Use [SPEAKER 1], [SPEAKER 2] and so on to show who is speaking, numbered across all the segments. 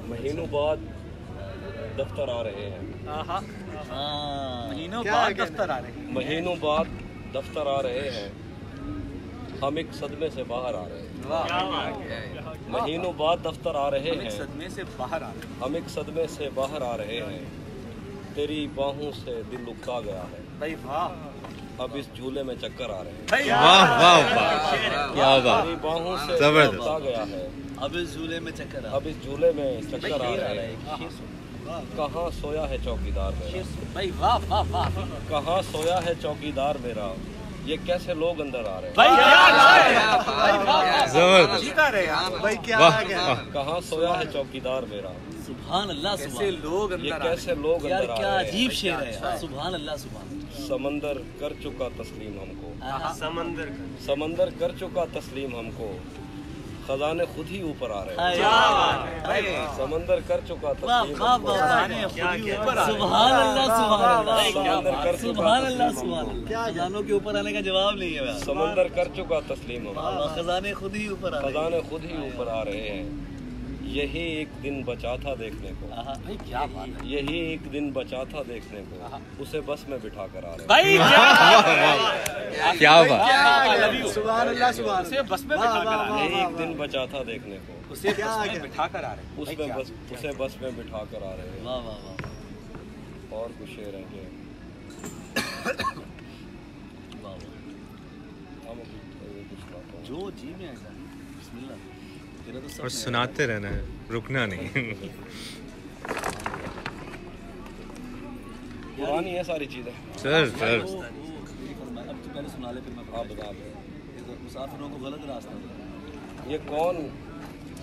[SPEAKER 1] مہینوں بعد دفتر آ رہے ہیں،
[SPEAKER 2] مہینوں بعد دفتر آ رہے ہیں،
[SPEAKER 1] مہینوں بعد دفتر آ رہے ہیں، ہم ایک صدمے سے باہر آ رہے ہیں، مہینوں بعد دفتر آ رہے ہیں،
[SPEAKER 2] صدمے سے باہر آ رہے ہیں،
[SPEAKER 1] ہم ایک صدمے سے باہر آ رہے ہیں، تیری باہوں سے دل اکتا گیا ہے،
[SPEAKER 2] بھائی واہ،
[SPEAKER 1] اب اس جھولے میں چکر آ رہے ہیں،
[SPEAKER 3] واہ واہ واہ، کیا بات،
[SPEAKER 1] تیری باہوں سے دل
[SPEAKER 3] زبردست،
[SPEAKER 1] اکتا گیا ہے،
[SPEAKER 2] اب اس جھولے میں چکر
[SPEAKER 1] اب اس جھولے میں چکر آ رہے ہیں، کہاں سویا ہے چوکیدار میرا،
[SPEAKER 2] بھائی واہ واہ واہ،
[SPEAKER 1] کہاں سویا ہے چوکیدار میرا، یہ کیسے لوگ اندر آ رہے ہیں،
[SPEAKER 3] زبردست،
[SPEAKER 2] جیتا رہے آپ بھائی، کیا
[SPEAKER 3] واہ
[SPEAKER 2] آ گیا،
[SPEAKER 3] واہ،
[SPEAKER 1] کہاں سویا ہے چوکیدار میرا،
[SPEAKER 4] سبحان اللہ،
[SPEAKER 2] کیسے لوگ
[SPEAKER 1] یہ
[SPEAKER 2] اندر آ
[SPEAKER 1] کیسے لوگ
[SPEAKER 4] یار
[SPEAKER 1] اندر
[SPEAKER 4] کیا
[SPEAKER 1] آ رہے ہیں،
[SPEAKER 4] عجیب شعر ہے یار، سبحان اللہ سبحان
[SPEAKER 1] سمندر کر چکا تسلیم ہم کو،
[SPEAKER 4] اللہ۔
[SPEAKER 1] سمندر کر چکا تسلیم ہم کو، خزانے خود ہی اوپر آ رہے ہیں، سمندر کر چکا تسلیم ہم کو،
[SPEAKER 4] سبحان اللہ سبحان اللہ،
[SPEAKER 1] سمندر کر چکا
[SPEAKER 4] سبحان اللہ
[SPEAKER 1] تسلیم
[SPEAKER 4] سبحان
[SPEAKER 1] ہم کو،
[SPEAKER 4] اللہ، خزانوں کے اوپر آنے کا جواب نہیں ہے یار،
[SPEAKER 1] سمندر کر چکا تسلیم ہم کو،
[SPEAKER 4] خزانے خود ہی اوپر آ رہے ہیں۔
[SPEAKER 1] خزانے خود ہی اوپر آ رہے ہیں، یہی ایک دن بچا تھا دیکھنے کو،
[SPEAKER 2] بھائی کیا بات ہے،
[SPEAKER 1] یہی ایک دن بچا تھا دیکھنے کو، اسے بس میں بٹھا کر آ رہے ہیں،
[SPEAKER 2] بھائی
[SPEAKER 3] کیا بات،
[SPEAKER 2] سبحان اللہ سبحان اللہ، بس میں بٹھا کر آ رہے
[SPEAKER 1] یہی ایک دن بچا تھا دیکھنے کو،
[SPEAKER 2] ہیں، اسے بس میں بٹھا کر آ رہے ہیں،
[SPEAKER 1] اسے بس میں بٹھا کر آ رہے ہیں،
[SPEAKER 4] واہ واہ واہ
[SPEAKER 1] اور کچھ شعر ہیں کہ
[SPEAKER 4] واہ واہ،
[SPEAKER 1] ہم کچھ سناتا ہوں۔
[SPEAKER 4] جو جی میں ایسا بسم اللہ، تیرا تو سب
[SPEAKER 3] اور سناتے رہنا ہے، رکنا نہیں،
[SPEAKER 1] پرانی ہے ساری چیزیں،
[SPEAKER 3] سر سر،
[SPEAKER 4] اب تو پہلے سنا لے پھر میں
[SPEAKER 1] آپ بتا دیں،
[SPEAKER 4] مسافروں کو غلط راستہ دے۔
[SPEAKER 1] یہ کون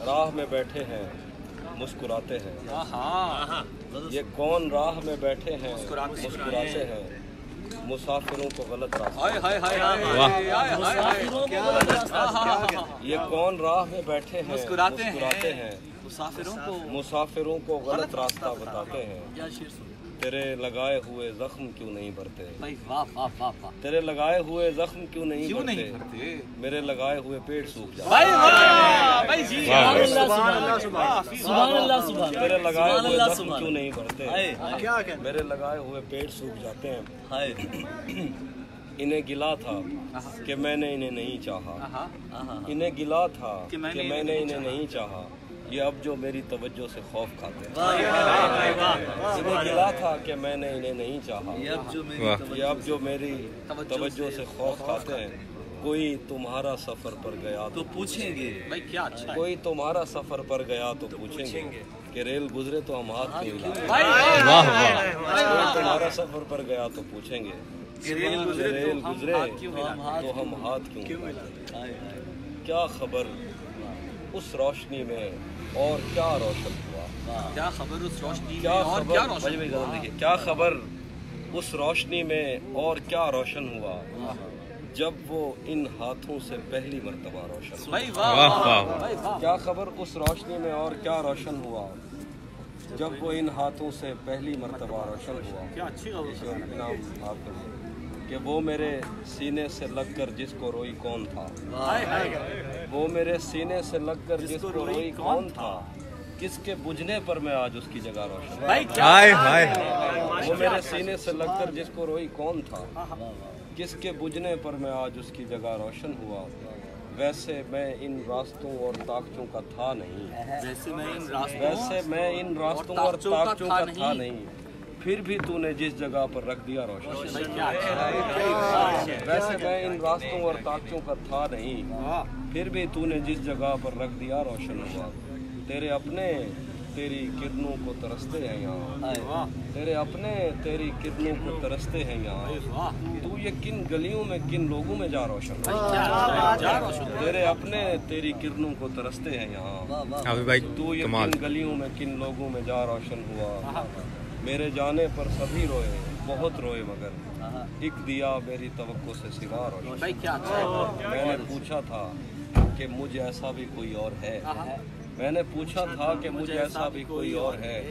[SPEAKER 1] راہ میں بیٹھے ہیں مسکراتے ہیں، یہ کون راہ میں بیٹھے ہیں مسکراتے ہیں، مسافروں کو غلط راستہ، یہ کون راہ میں بیٹھے ہیں مسکراتے ہیں، مسافروں کو غلط راستہ بتاتے ہیں،
[SPEAKER 4] کیا شعر سن،
[SPEAKER 1] تیرے لگائے ہوئے زخم کیوں نہیں بھرتے،
[SPEAKER 2] بھائی واہ واہ واہ واہ،
[SPEAKER 1] تیرے لگائے ہوئے زخم کیوں نہیں بھرتے، میرے لگائے ہوئے پیٹ سوکھ جاتے،
[SPEAKER 2] بھائی واہ بھائی جی،
[SPEAKER 4] سبحان اللہ
[SPEAKER 2] سبحان اللہ
[SPEAKER 4] سبحان اللہ سبحان
[SPEAKER 1] تیرے لگائے
[SPEAKER 4] سبحان
[SPEAKER 1] ہوئے
[SPEAKER 4] اللہ
[SPEAKER 1] زخم
[SPEAKER 4] سبحان
[SPEAKER 1] کیوں نہیں بھرتے،
[SPEAKER 2] کیا کہتے
[SPEAKER 1] میرے لگائے ہوئے پیٹ سوکھ جاتے ہیں،
[SPEAKER 4] ہائے
[SPEAKER 1] انہیں گلا تھا کہ میں نے انہیں نہیں چاہا، انہیں گلا تھا کہ میں نے انہیں نہیں چاہا، یہ اب جو میری توجہ سے خوف کھاتے ہیں، انہیں گلا تھا کہ میں نے انہیں نہیں چاہا،
[SPEAKER 4] یہ اب جو میری
[SPEAKER 3] واہ،
[SPEAKER 1] یہ اب جو میری توجہ سے خوف کھاتے ہیں، کوئی تمہارا سفر پر گیا
[SPEAKER 4] تو پوچھیں گے
[SPEAKER 2] بھائی کیا اچھا ہے،
[SPEAKER 1] کوئی تمہارا سفر پر گیا تو پوچھیں گے کہ ریل گزرے تو ہم ہاتھ کیوں لائے،
[SPEAKER 3] واہ واہ،
[SPEAKER 1] کوئی تمہارا سفر پر گیا تو پوچھیں گے
[SPEAKER 2] ریل گزرے
[SPEAKER 1] ریل گزرے
[SPEAKER 2] کیوں
[SPEAKER 1] تو ہم ہاتھ کیوں لائے،
[SPEAKER 4] ہائے ہائے،
[SPEAKER 1] کیا خبر اس روشنی میں اور کیا روشن ہوا،
[SPEAKER 2] کیا خبر اس روشنی میں
[SPEAKER 1] کیا
[SPEAKER 2] اور
[SPEAKER 1] خبر
[SPEAKER 2] کیا روشن
[SPEAKER 1] بھائی غزل دیکھیے، کیا خبر اس روشنی میں اور کیا روشن ہوا، جب وہ ان ہاتھوں سے پہلی مرتبہ روشن ہوا،
[SPEAKER 2] بھائی
[SPEAKER 3] واہ
[SPEAKER 2] واہ
[SPEAKER 3] واہ،
[SPEAKER 2] بھائی واہ،
[SPEAKER 1] کیا خبر اس روشنی میں اور کیا روشن ہوا، جب وہ ان ہاتھوں سے پہلی مرتبہ روشن ہوا،
[SPEAKER 2] کیا اچھی خبر،
[SPEAKER 1] نام آپ کا کہ وہ میرے سینے سے لگ کر جس کو روئی کون تھا، وہ میرے سینے سے لگ کر جس کو روئی کون تھا، کس کے بجھنے پر میں آج اس کی جگہ روشن ہوں،
[SPEAKER 2] بھائی کیا
[SPEAKER 3] ہائے ہائے،
[SPEAKER 1] وہ میرے سینے سے لگ کر جس کو روئی کون تھا، کس کے بجھنے پر میں آج اس کی جگہ روشن ہوا، ویسے میں ان راستوں اور طاقتوں کا تھا نہیں،
[SPEAKER 2] ویسے میں ان
[SPEAKER 1] راستوں اور طاقتوں کا تھا نہیں، پھر بھی تو نے جس جگہ پر رکھ دیا روشن، ویسے میں ان راستوں اور طاقتوں کا تھا نہیں، پھر بھی تو نے جس جگہ پر رکھ دیا روشن ہوا، تیرے اپنے تیری کرنوں کو ترستے ہیں یہاں، تیرے اپنے تیری کرنوں کو ترستے ہیں یہاں، تو یہ کن گلیوں میں کن لوگوں میں جا روشن ہوا، تیرے اپنے تیری کرنوں کو ترستے ہیں یہاں،
[SPEAKER 3] ابھی بھائی
[SPEAKER 1] تو یہ
[SPEAKER 3] کمال،
[SPEAKER 1] کن گلیوں میں کن لوگوں میں جا روشن ہوا، میرے جانے پر سبھی روئے بہت روئے مگر ایک دیا میری توقع سے سوا روشن،
[SPEAKER 2] بھائی کیا اچھا ہے،
[SPEAKER 1] میں نے پوچھا تھا کہ مجھ ایسا بھی کوئی اور ہے، میں نے پوچھا تھا کہ مجھ ایسا بھی کوئی اور ہے،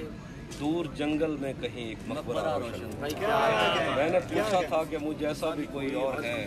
[SPEAKER 1] دور جنگل میں کہیں ایک مقبرہ روشن ہوا، میں نے پوچھا تھا کہ مجھ ایسا بھی کوئی اور ہے،